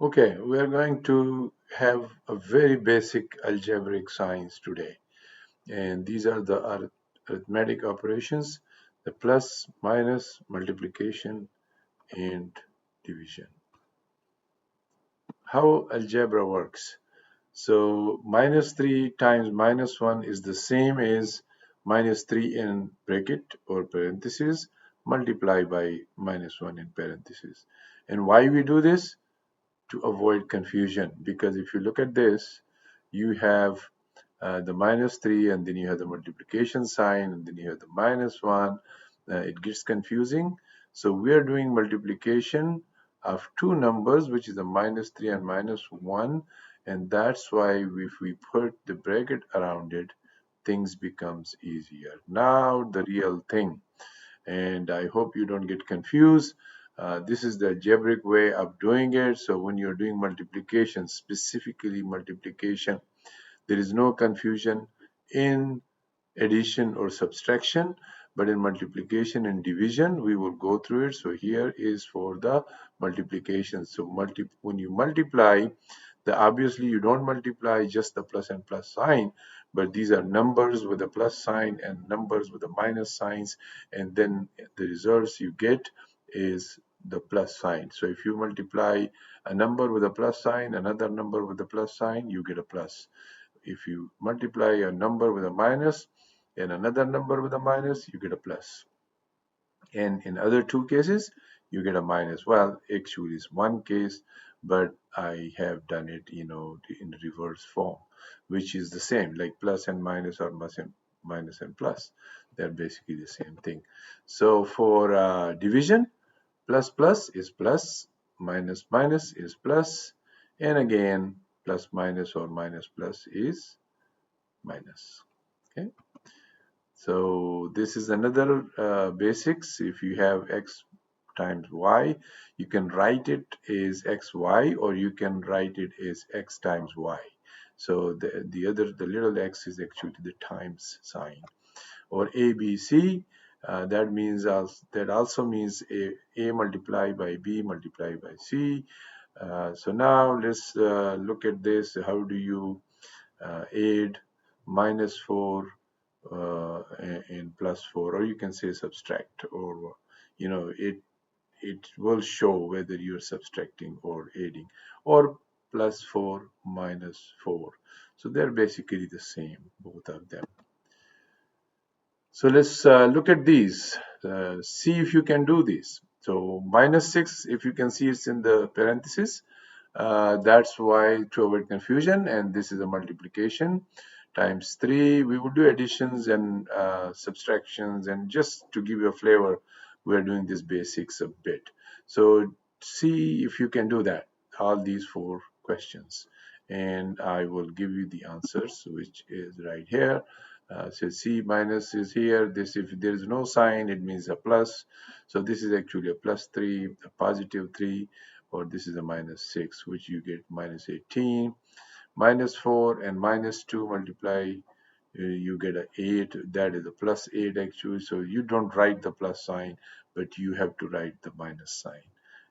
Okay, we are going to have a very basic algebraic science today. And these are the arithmetic operations, the plus, minus, multiplication, and division. How algebra works. So minus 3 times minus 1 is the same as minus 3 in bracket or parentheses multiplied by minus 1 in parentheses. And why we do this? To avoid confusion, because if you look at this, you have the minus 3 and then you have the multiplication sign and then you have the minus 1. It gets confusing. So we are doing multiplication of two numbers, which is a minus 3 and minus 1, and that's why if we put the bracket around it, things becomes easier. Now the real thing, and I hope you don't get confused. This is the algebraic way of doing it. So when you're doing multiplication, specifically multiplication, there is no confusion in addition or subtraction, but in multiplication and division, we will go through it. So here is for the multiplication. So when you multiply, obviously you don't multiply just the plus and plus sign, but these are numbers with a plus sign and numbers with the minus signs, and then the results you get is the plus sign. So if you multiply a number with a plus sign, another number with a plus sign, you get a plus. If you multiply a number with a minus and another number with a minus, you get a plus. And in other two cases, you get a minus. Well, actually is one case, but I have done it, in reverse form, which is the same, like plus and minus or minus and plus. They're basically the same thing. So for division, plus plus is plus, minus minus is plus, and again, plus minus or minus plus is minus. Okay. So this is another basics. If you have x times y, you can write it as xy, or you can write it as x times y. So the little x is actually the times sign. Or ABC, that also means a multiplied by b multiplied by c. So now let's look at this. How do you add minus 4 in plus 4, or you can say subtract, or it will show whether you're subtracting or adding, or plus 4 minus 4. So they're basically the same, both of them. So let's look at these, see if you can do this. So minus 6, if you can see, it's in the parentheses. That's why, to avoid confusion, and this is a multiplication times 3. We will do additions and subtractions, and just to give you a flavor, we're doing this basics a bit. So see if you can do that, all these 4 questions, and I will give you the answers, which is right here. So C minus is here. This, if there is no sign, it means a plus. So this is actually a plus 3, a positive 3, or this is a minus 6, which you get minus 18. Minus 4 and minus 2 multiply, you get a 8. That is a plus 8 actually. So you don't write the plus sign, but you have to write the minus sign.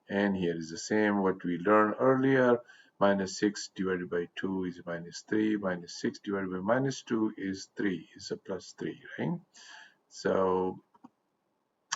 And here is the same what we learned earlier. Minus 6 divided by 2 is minus 3. Minus 6 divided by minus 2 is 3. It's a plus 3, right? So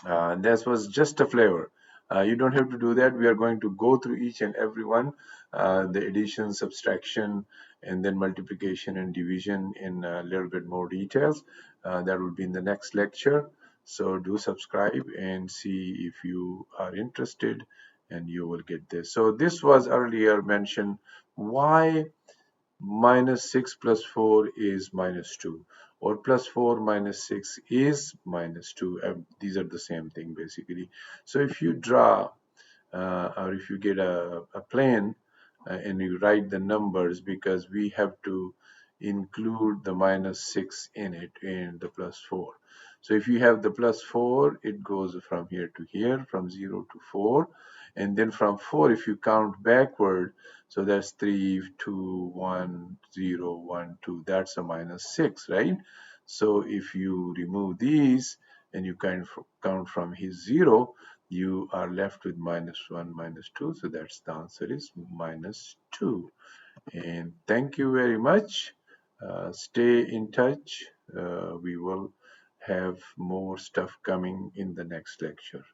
that was just a flavor. You don't have to do that. We are going to go through each and every one, the addition, subtraction, and then multiplication and division in a little bit more details. That will be in the next lecture. So do subscribe and see if you are interested, and you will get this. So this was earlier mentioned, why minus 6 plus 4 is minus 2, or plus 4 minus 6 is minus 2. These are the same thing basically. So if you draw or if you get a plane and you write the numbers, because we have to include the minus 6 in it and the plus 4. So if you have the plus 4, it goes from here to here, from 0 to 4, and then from 4, if you count backward, so that's 3, 2, 1, 0, 1, 2, that's a minus 6, right? So if you remove these and you count from his 0, you are left with -1, -2. So that's the answer is -2. And thank you very much. Stay in touch. We will have more stuff coming in the next lecture.